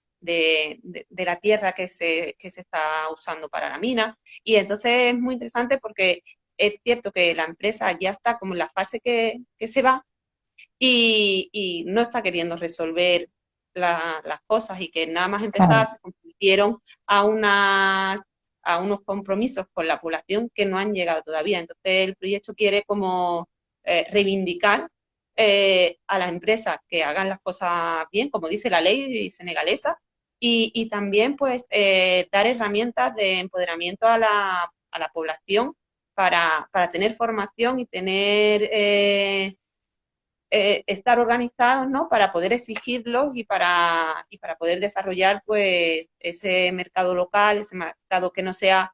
la tierra que se está usando para la mina. Y entonces es muy interesante porque es cierto que la empresa ya está como en la fase que se va y no está queriendo resolver las cosas y que nada más empezar Claro. se comprometieron a unos compromisos con la población que no han llegado todavía. Entonces el proyecto quiere como reivindicar a las empresas que hagan las cosas bien, como dice la ley senegalesa, y también pues dar herramientas de empoderamiento a la población para tener formación y tener estar organizados, ¿no?, para poder exigirlos y para poder desarrollar pues ese mercado local, ese mercado que no sea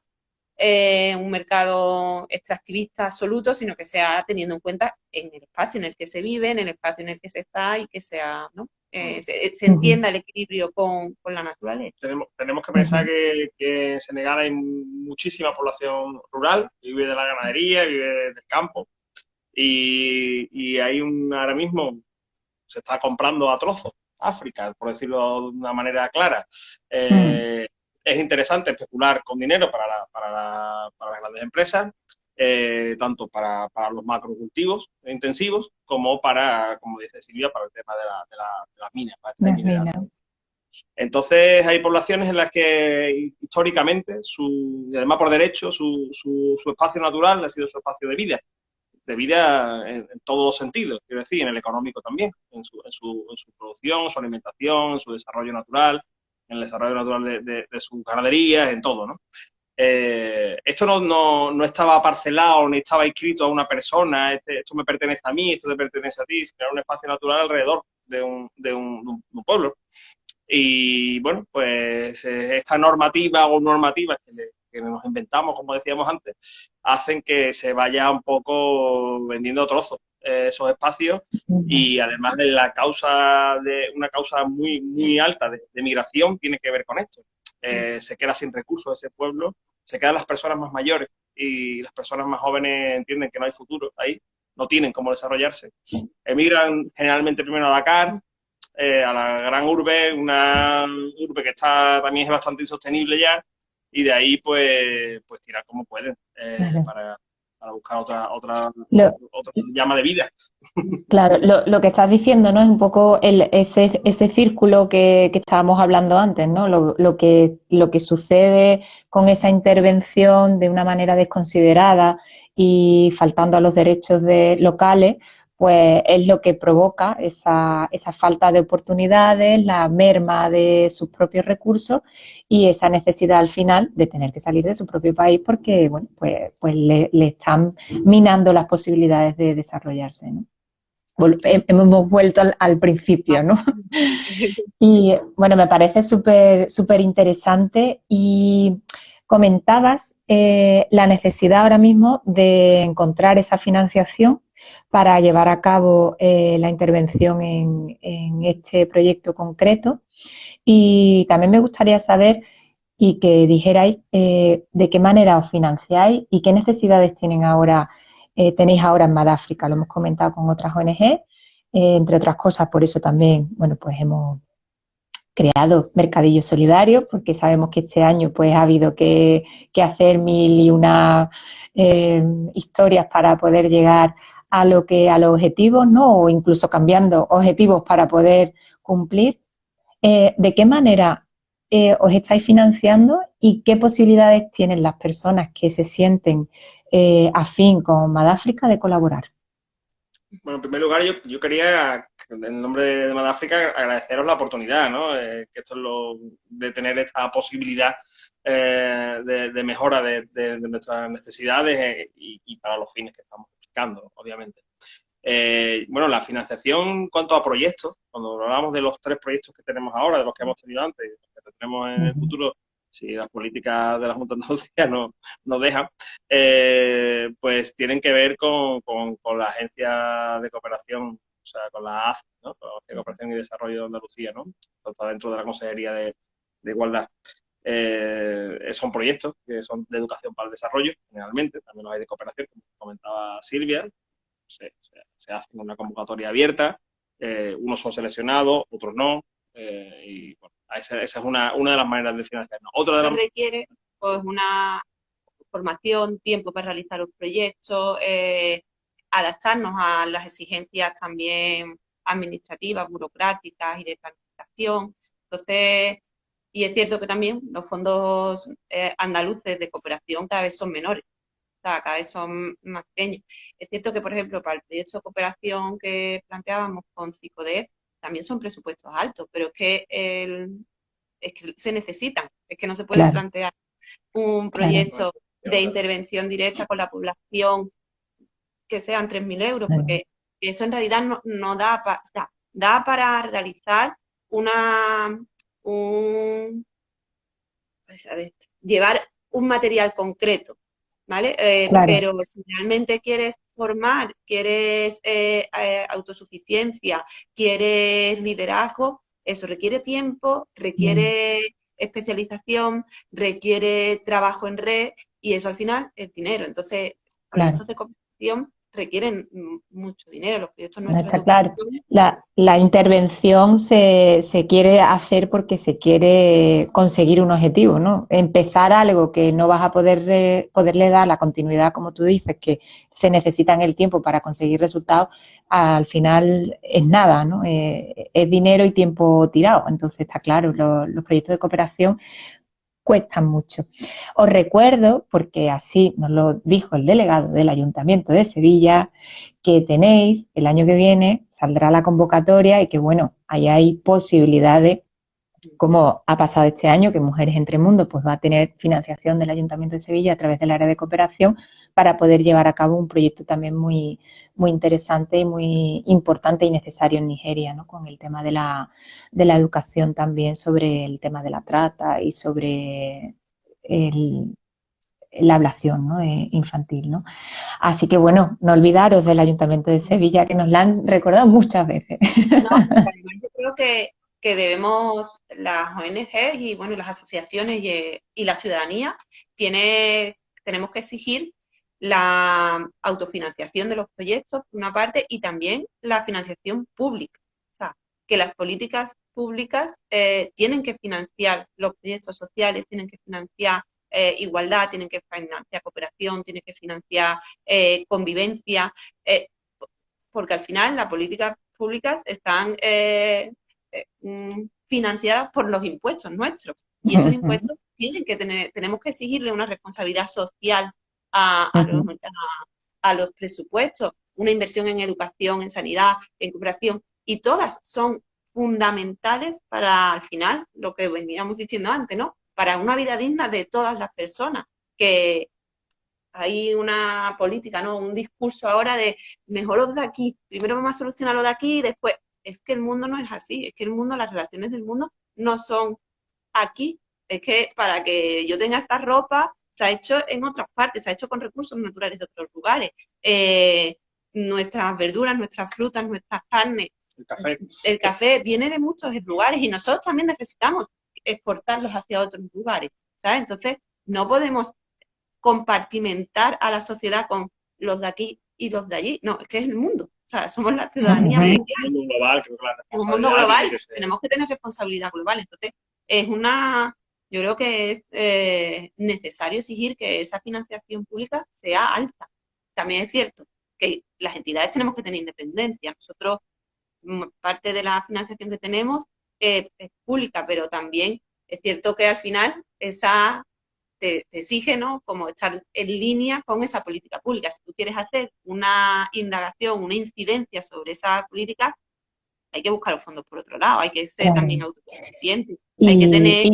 un mercado extractivista absoluto, sino que sea teniendo en cuenta en el espacio en el que se vive, en el espacio en el que se está y que sea, ¿no?, se Ujú. entienda el equilibrio con la naturaleza. Tenemos que pensar Ujú. que en Senegal hay muchísima población rural, que vive de la ganadería, vive del campo, y hay ahora mismo se está comprando a trozos África, por decirlo de una manera clara. Mm. Es interesante especular con dinero para las grandes empresas, tanto para los macrocultivos intensivos como para, como dice Silvia, para el tema de las minas, para extraer Las minerales. minas. Entonces hay poblaciones en las que históricamente, y además por derecho, su espacio natural ha sido su espacio de vida en todos los sentidos, quiero decir, en el económico también, en su producción, su alimentación, en su desarrollo natural, en el desarrollo natural de sus ganaderías, en todo, ¿no? Esto no estaba parcelado ni estaba inscrito a una persona, esto me pertenece a mí, esto te pertenece a ti, sino era un espacio natural alrededor de un pueblo. Y bueno, pues esta normativa o normativas que nos inventamos, como decíamos antes, hacen que se vaya un poco vendiendo a trozos esos espacios y además de una causa muy, muy alta de migración tiene que ver con esto. Se queda sin recursos ese pueblo, se quedan las personas más mayores y las personas más jóvenes entienden que no hay futuro ahí, no tienen cómo desarrollarse. Emigran generalmente primero a Dakar, a la gran urbe, una urbe que también es bastante insostenible ya, y de ahí pues tirar como pueden para buscar otra llama de vida. Claro, lo que estás diciendo, ¿no? Es un poco ese círculo que estábamos hablando antes, ¿no? Lo que sucede con esa intervención de una manera desconsiderada y faltando a los derechos locales, pues es lo que provoca esa falta de oportunidades, la merma de sus propios recursos y esa necesidad al final de tener que salir de su propio país porque, bueno, pues le están minando las posibilidades de desarrollarse, ¿no? Hemos vuelto al principio, ¿no? Y bueno, me parece súper interesante y comentabas la necesidad ahora mismo de encontrar esa financiación para llevar a cabo la intervención en este proyecto concreto y también me gustaría saber y que dijerais de qué manera os financiáis y qué necesidades tenéis ahora en Madáfrica. Lo hemos comentado con otras ONG, entre otras cosas, por eso también, bueno, pues hemos creado mercadillos solidarios, porque sabemos que este año pues ha habido que hacer mil y una historias para poder llegar a los objetivos, ¿no? O incluso cambiando objetivos para poder cumplir. ¿De qué manera os estáis financiando y qué posibilidades tienen las personas que se sienten afín con Madáfrica de colaborar? Bueno, en primer lugar, yo quería, en nombre de Madáfrica, agradeceros la oportunidad, ¿no? Que esto es de tener esta posibilidad de mejora de nuestras necesidades y para los fines que estamos buscando, obviamente. Bueno, la financiación en cuanto a proyectos, cuando hablamos de los 3 proyectos que tenemos ahora, de los que hemos tenido antes y de los que tendremos en el futuro, si las políticas de la Junta de Andalucía nos dejan, pues tienen que ver con la Agencia de Cooperación, o sea, con la ACE, ¿no? Con la Agencia de Cooperación y Desarrollo de Andalucía, ¿no? Está dentro de la Consejería de Igualdad. Son proyectos que son de educación para el desarrollo, generalmente, también los hay de cooperación, como comentaba Silvia. Se hace una convocatoria abierta, unos son seleccionados, otros no, y bueno, esa es una de las maneras de financiarnos. Eso requiere pues una formación, tiempo para realizar los proyectos, adaptarnos a las exigencias también administrativas, burocráticas y de planificación. Entonces, y es cierto que también los fondos andaluces de cooperación cada vez son menores, o sea, cada vez son más pequeños. Es cierto que, por ejemplo, para el proyecto de cooperación que planteábamos con CICODER, también son presupuestos altos, pero es que se necesitan, es que no se puede plantear un proyecto de intervención directa con la población que sean 3.000 euros, porque eso en realidad no da para realizar llevar un material concreto, ¿vale? Pero si realmente quieres formar, quieres autosuficiencia, quieres liderazgo, eso requiere tiempo, requiere especialización, requiere trabajo en red y eso al final es dinero. Entonces, proyectos de cooperación requieren mucho dinero. Los proyectos nuestros Está claro. La intervención se quiere hacer porque se quiere conseguir un objetivo, ¿no? Empezar algo que no vas a poderle dar la continuidad, como tú dices, que se necesita en el tiempo para conseguir resultados, al final es nada, ¿no? Es dinero y tiempo tirado. Entonces, está claro, los proyectos de cooperación cuestan mucho. Os recuerdo, porque así nos lo dijo el delegado del Ayuntamiento de Sevilla, que tenéis el año que viene, saldrá la convocatoria y que, bueno, ahí hay posibilidades, como ha pasado este año, que Mujeres Entre Mundos pues va a tener financiación del Ayuntamiento de Sevilla a través del área de cooperación para poder llevar a cabo un proyecto también muy, muy interesante y muy importante y necesario en Nigeria, ¿no? Con el tema de la educación también sobre el tema de la trata y sobre la ablación, ¿no? Infantil, ¿no? Así que bueno, no olvidaros del Ayuntamiento de Sevilla, que nos la han recordado muchas veces. No, además yo creo que debemos, las ONG y bueno, las asociaciones y la ciudadanía, tenemos que exigir la autofinanciación de los proyectos, por una parte, y también la financiación pública. O sea, que las políticas públicas tienen que financiar los proyectos sociales, tienen que financiar igualdad, tienen que financiar cooperación, tienen que financiar convivencia, porque al final las políticas públicas están financiadas por los impuestos nuestros. Y esos impuestos tenemos que exigirle una responsabilidad social a los presupuestos, una inversión en educación, en sanidad, en cooperación, y todas son fundamentales para, al final, lo que veníamos diciendo antes, ¿no? Para una vida digna de todas las personas, que hay una política, ¿no? Un discurso ahora de mejor los de aquí, primero vamos a solucionar lo de aquí y después. Es que el mundo no es así, es que el mundo, las relaciones del mundo no son aquí. Es que para que yo tenga esta ropa se ha hecho en otras partes, se ha hecho con recursos naturales de otros lugares. Nuestras verduras, nuestras frutas, nuestras carnes, el café viene de muchos lugares y nosotros también necesitamos exportarlos hacia otros lugares, ¿sabes? Entonces, no podemos compartimentar a la sociedad con los de aquí y los de allí. No, es que es el mundo. O sea, somos la ciudadanía mundial. Un mundo global, creo que es un mundo global, tenemos que tener responsabilidad global. Entonces, yo creo que es necesario exigir que esa financiación pública sea alta. También es cierto que las entidades tenemos que tener independencia. Nosotros, parte de la financiación que tenemos es pública, pero también es cierto que al final te exige, ¿no?, como estar en línea con esa política pública. Si tú quieres hacer una indagación, una incidencia sobre esa política, hay que buscar los fondos por otro lado, hay que ser también autosuficiente, hay que tener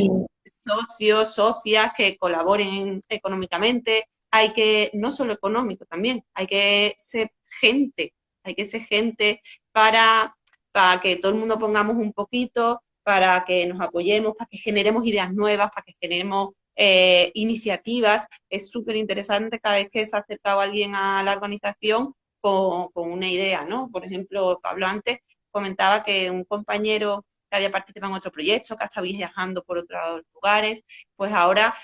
socios, socias que colaboren económicamente, hay que, no solo económico también, hay que ser gente para que todo el mundo pongamos un poquito, para que nos apoyemos, para que generemos ideas nuevas, para que generemos iniciativas. Es súper interesante cada vez que se ha acercado alguien a la organización con una idea, ¿no? Por ejemplo, Pablo antes comentaba que un compañero que había participado en otro proyecto, que ha estado viajando por otros lugares, pues ahora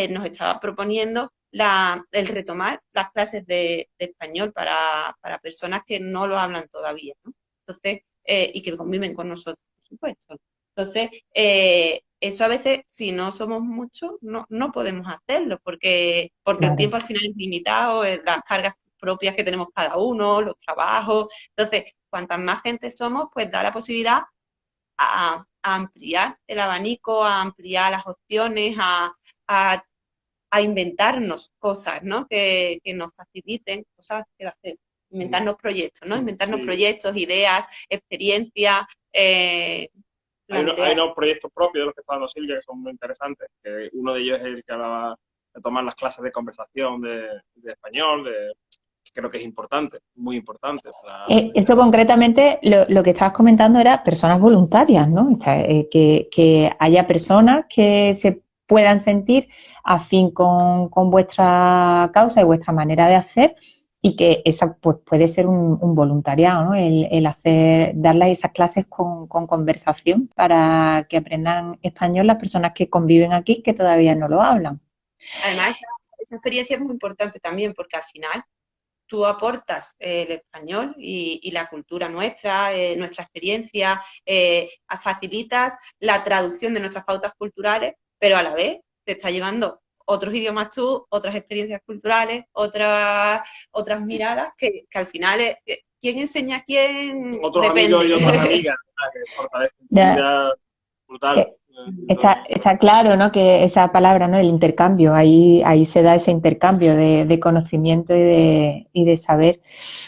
nos estaba proponiendo el retomar las clases de español para personas que no lo hablan todavía, ¿no? Entonces, y que conviven con nosotros, por supuesto. Entonces, eso a veces, si no somos muchos, no podemos hacerlo, porque el tiempo al final es limitado, las cargas propias que tenemos cada uno, los trabajos. Entonces, cuantas más gente somos, pues da la posibilidad a ampliar el abanico, a ampliar las opciones, a inventarnos cosas, ¿no? Que nos faciliten cosas que hacer. Inventarnos proyectos, ¿no? Inventarnos proyectos, ideas, experiencias. Hay unos proyectos propios de los que está hablando Silvia que son muy interesantes. Que uno de ellos es el que hablaba de tomar las clases de conversación de español, que creo que es importante, muy importante. Eso concretamente, lo que estabas comentando era personas voluntarias, ¿no? Que haya personas que se puedan sentir afín con vuestra causa y vuestra manera de hacer, y que esa pues puede ser un voluntariado, ¿no? Darles esas clases con conversación para que aprendan español las personas que conviven aquí que todavía no lo hablan. Además, esa experiencia es muy importante también, porque al final tú aportas el español y la cultura nuestra, nuestra experiencia, facilitas la traducción de nuestras pautas culturales, pero a la vez te está llevando otros idiomas tú, otras experiencias culturales, otras miradas, que al final es, ¿quién enseña a quién? Otros depende. Amigos y otras amigas, que fortalecen brutal. Está claro, ¿no?, que esa palabra, ¿no?, el intercambio, ahí se da ese intercambio de conocimiento y de saber.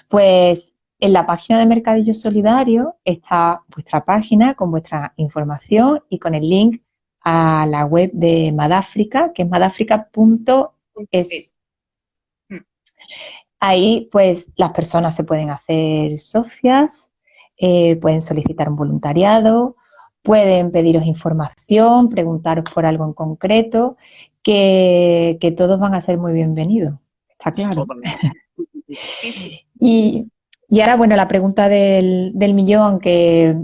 Pues en la página de Mercadillo Solidario está vuestra página con vuestra información y con el link a la web de Madáfrica, que es madafrica.es. Ahí, pues, las personas se pueden hacer socias, pueden solicitar un voluntariado, pueden pediros información, preguntaros por algo en concreto, que todos van a ser muy bienvenidos, está claro. Totalmente. Y ahora, bueno, la pregunta del millón, aunque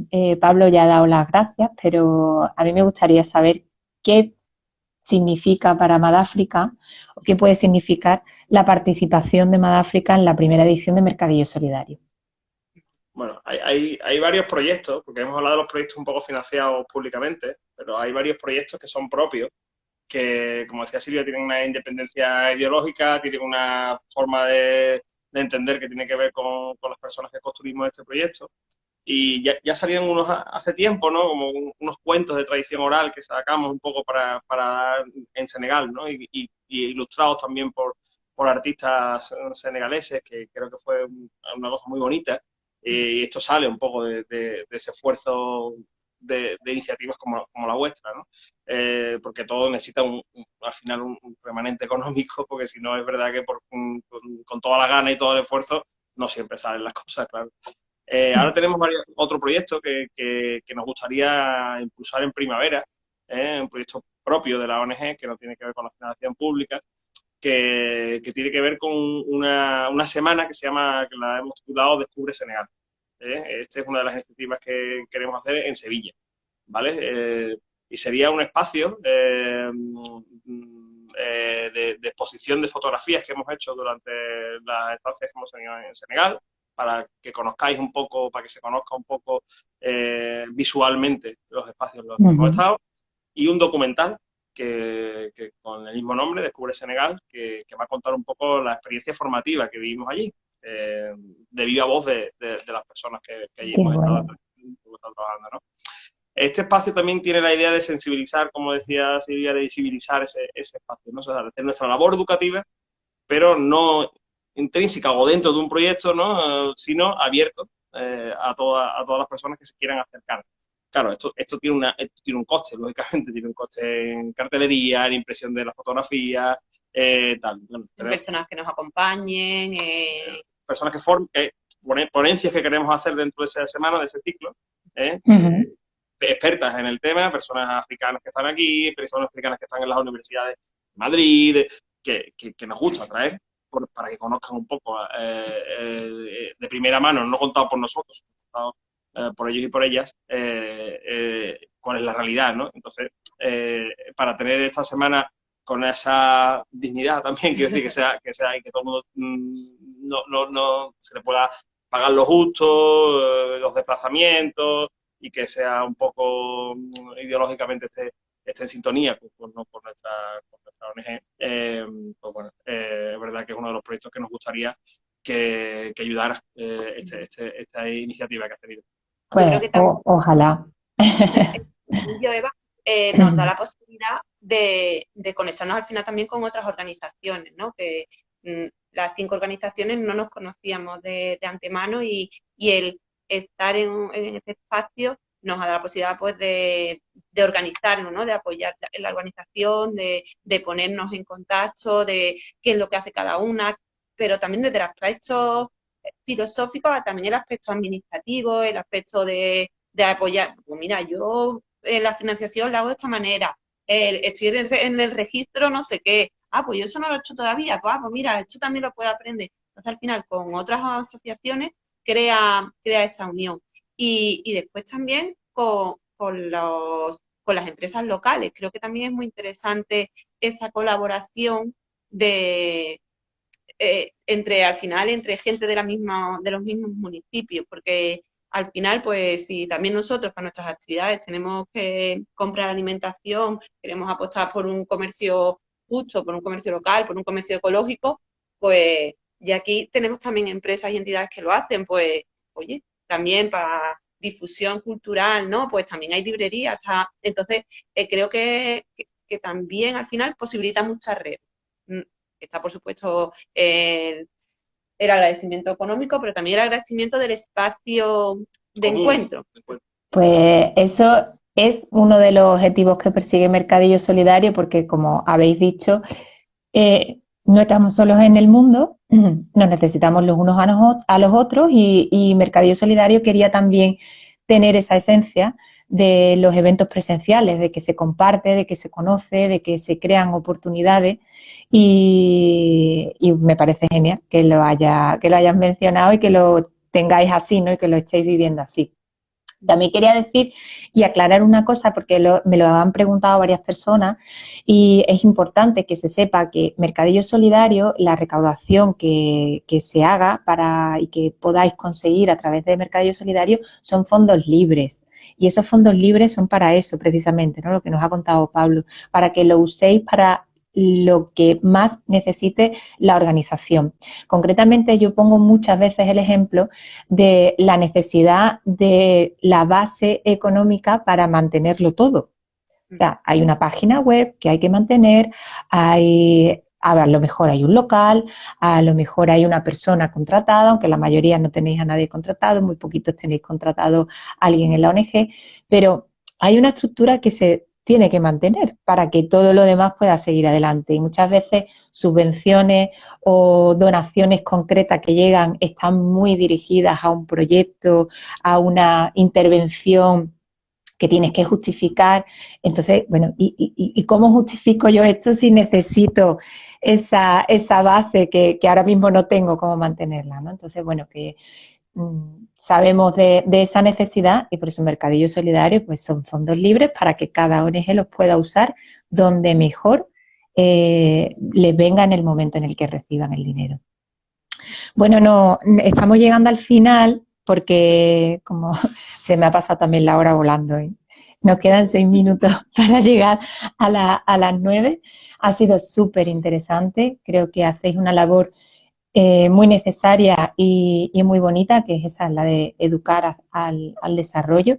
Pablo ya ha dado las gracias, pero a mí me gustaría saber qué significa para Madáfrica o qué puede significar la participación de Madáfrica en la primera edición de Mercadillo Solidario. Bueno, hay varios proyectos, porque hemos hablado de los proyectos un poco financiados públicamente, pero hay varios proyectos que son propios, que, como decía Silvia, tienen una independencia ideológica, tienen una forma de entender que tiene que ver con las personas que construimos este proyecto. Y ya salieron unos hace tiempo, ¿no? Como unos cuentos de tradición oral que sacamos un poco para dar en Senegal, ¿no? Y ilustrados también por artistas senegaleses, que creo que fue una cosa muy bonita. Y esto sale un poco de ese esfuerzo de iniciativas como la vuestra, ¿no? Porque todo necesita al final un remanente económico, porque si no es verdad que con toda la gana y todo el esfuerzo no siempre salen las cosas, claro. Ahora tenemos otro proyecto que nos gustaría impulsar en primavera, un proyecto propio de la ONG que no tiene que ver con la financiación pública, que tiene que ver con una semana que la hemos titulado Descubre Senegal. Esta es una de las iniciativas que queremos hacer en Sevilla, ¿vale? Y sería un espacio de exposición de fotografías que hemos hecho durante las estancias que hemos tenido en Senegal, para que conozcáis un poco, para que se conozca un poco visualmente los espacios en los que hemos estado, y un documental que con el mismo nombre, Descubre Senegal, que va a contar un poco la experiencia formativa que vivimos allí, de viva voz de las personas que allí hemos estado trabajando, ¿no? Este espacio también tiene la idea de sensibilizar, como decía Silvia, de visibilizar ese espacio, ¿no? O sea, de hacer nuestra labor educativa, pero no intrínseca o dentro de un proyecto, ¿no? Sino abierto a todas las personas que se quieran acercar. Claro, esto tiene un coste, lógicamente, tiene un coste en cartelería, en impresión de las fotografías, tal. Bueno, personas que nos acompañen. Personas ponencias que queremos hacer dentro de esa semana, de ese ciclo, expertas en el tema, personas africanas que están aquí, personas africanas que están en las universidades de Madrid, que nos gusta traer para que conozcan un poco de primera mano, no contado por nosotros, contado por ellos y por ellas, cuál es la realidad, ¿no? Entonces, para tener esta semana con esa dignidad también, quiero decir, que sea y que todo el mundo no se le pueda pagar lo justo, los desplazamientos, y que sea un poco ideológicamente esté en sintonía con nuestra ONG. Pues bueno, es verdad que es uno de los proyectos que nos gustaría que ayudara esta iniciativa que has tenido. Pues ojalá. Eva, nos da la posibilidad de conectarnos al final también con otras organizaciones, ¿no? Que las 5 organizaciones no nos conocíamos de antemano y el estar en este espacio nos da la posibilidad pues de organizarnos, ¿no? De apoyar en la organización, de ponernos en contacto, de qué es lo que hace cada una, pero también desde el aspecto filosófico a también el aspecto administrativo, el aspecto de apoyar. Pues mira, yo la financiación la hago de esta manera, estoy en el registro no sé qué, pues yo eso no lo he hecho todavía, pues mira, esto también lo puedo aprender. Entonces al final con otras asociaciones crea esa unión. Y después también con las empresas locales. Creo que también es muy interesante esa colaboración entre gente de los mismos municipios, porque al final, pues si también nosotros para nuestras actividades tenemos que comprar alimentación, queremos apostar por un comercio justo, por un comercio local, por un comercio ecológico, pues y aquí tenemos también empresas y entidades que lo hacen, pues oye, también para difusión cultural, ¿no? Pues también hay librerías, entonces creo que también al final posibilita muchas redes. Está, por supuesto, el agradecimiento económico, pero también el agradecimiento del espacio de encuentro. Pues eso es uno de los objetivos que persigue Mercadillo Solidario, porque como habéis dicho, no estamos solos en el mundo, nos necesitamos los unos a los otros y Mercadillo Solidario quería también tener esa esencia de los eventos presenciales, de que se comparte, de que se conoce, de que se crean oportunidades y me parece genial que lo hayas mencionado y que lo tengáis así, ¿no? Y que lo estéis viviendo así. También quería decir y aclarar una cosa porque me lo han preguntado varias personas y es importante que se sepa que Mercadillo Solidario, la recaudación que se haga y que podáis conseguir a través de Mercadillo Solidario son fondos libres. Y esos fondos libres son para eso precisamente, ¿no? Lo que nos ha contado Pablo, para que lo uséis para lo que más necesite la organización. Concretamente, yo pongo muchas veces el ejemplo de la necesidad de la base económica para mantenerlo todo. O sea, hay una página web que hay que mantener, a lo mejor hay un local, a lo mejor hay una persona contratada, aunque la mayoría no tenéis a nadie contratado, muy poquitos tenéis contratado a alguien en la ONG, pero hay una estructura que se tiene que mantener para que todo lo demás pueda seguir adelante. Y muchas veces subvenciones o donaciones concretas que llegan están muy dirigidas a un proyecto, a una intervención que tienes que justificar. Entonces, bueno, ¿y cómo justifico yo esto si necesito esa base que ahora mismo no tengo cómo mantenerla, ¿no? Entonces, bueno, que sabemos de esa necesidad y por eso Mercadillo Solidario pues son fondos libres para que cada ONG los pueda usar donde mejor les venga en el momento en el que reciban el dinero. Bueno, estamos llegando al final porque como se me ha pasado también la hora volando, ¿eh? Nos quedan 6 minutos para llegar a las 9. Ha sido súper interesante, creo que hacéis una labor muy necesaria y muy bonita, que es esa, la de educar al desarrollo.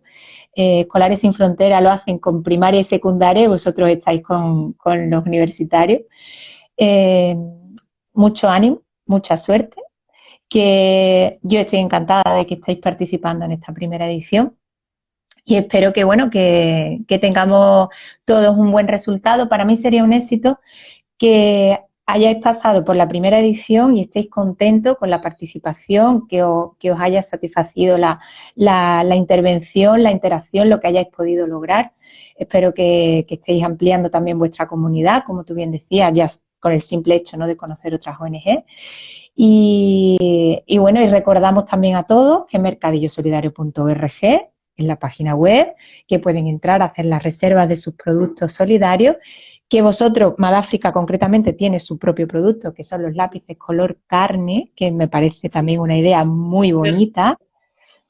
Escolares Sin Fronteras lo hacen con primaria y secundaria y vosotros estáis con los universitarios. Mucho ánimo, mucha suerte, que yo estoy encantada de que estéis participando en esta primera edición y espero que, bueno, que tengamos todos un buen resultado. Para mí sería un éxito que hayáis pasado por la primera edición y estéis contentos con la participación, que os haya satisfacido la intervención, la interacción, lo que hayáis podido lograr. Espero que estéis ampliando también vuestra comunidad, como tú bien decías, ya con el simple hecho, ¿no?, de conocer otras ONG. Y bueno, y recordamos también a todos que mercadillosolidario.org es la página web, que pueden entrar a hacer las reservas de sus productos solidarios, que vosotros, Madáfrica concretamente, tiene su propio producto, que son los lápices color carne, que me parece también una idea muy bonita.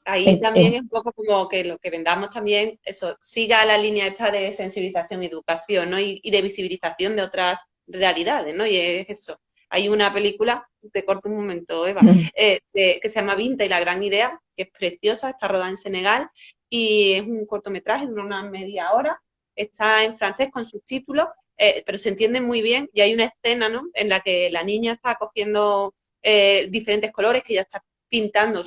Ahí también es un poco como que lo que vendamos también, eso, siga la línea esta de sensibilización y educación, ¿no? Y de visibilización de otras realidades, ¿no? Y es eso. Hay una película, te corto un momento, Eva, que se llama Vinta y la gran idea, que es preciosa, está rodada en Senegal y es un cortometraje, dura una media hora, está en francés con subtítulos, pero se entiende muy bien y hay una escena, ¿no?, en la que la niña está cogiendo diferentes colores, que ya está pintando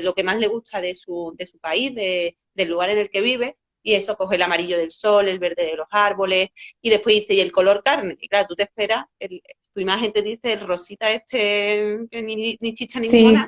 lo que más le gusta de su país, del lugar en el que vive, y eso coge el amarillo del sol, el verde de los árboles, y después dice, y el color carne, y claro, tú te esperas, tu imagen te dice el rosita que ni chicha ni mona,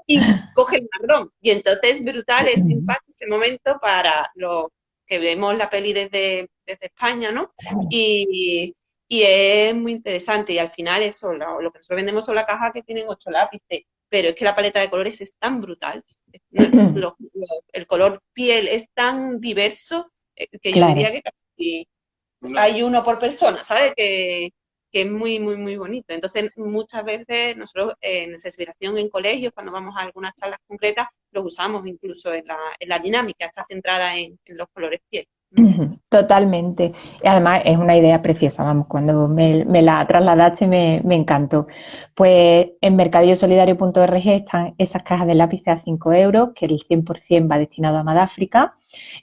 y coge el marrón, y entonces es brutal, es simpático ese momento para los que vemos la peli desde España, ¿no? Y es muy interesante, y al final eso, lo que nosotros vendemos son la caja que tienen 8 lápices, pero es que la paleta de colores es tan brutal, el color piel es tan diverso, que yo diría que casi hay uno por persona, ¿sabes? Que es muy, muy, muy bonito. Entonces, muchas veces nosotros en sensibilización en colegios, cuando vamos a algunas charlas concretas, los usamos incluso en la dinámica, está centrada en los colores piel. Totalmente. Y además es una idea preciosa, vamos, cuando me la trasladaste me encantó. Pues en mercadillosolidario.org están esas cajas de lápices a 5 euros, que el 100% va destinado a Madáfrica,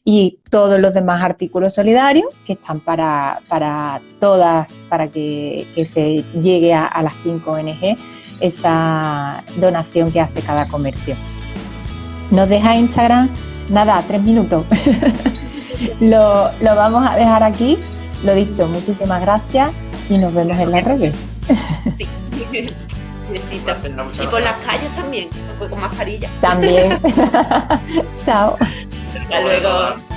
y todos los demás artículos solidarios que están para todas, para que se llegue a las 5 ONG esa donación que hace cada comercio. Nos deja Instagram, nada, 3 minutos. Lo vamos a dejar aquí. Lo dicho, muchísimas gracias y nos vemos en las redes. Sí. Y por las calles también, con mascarilla. También. Chao. Hasta luego.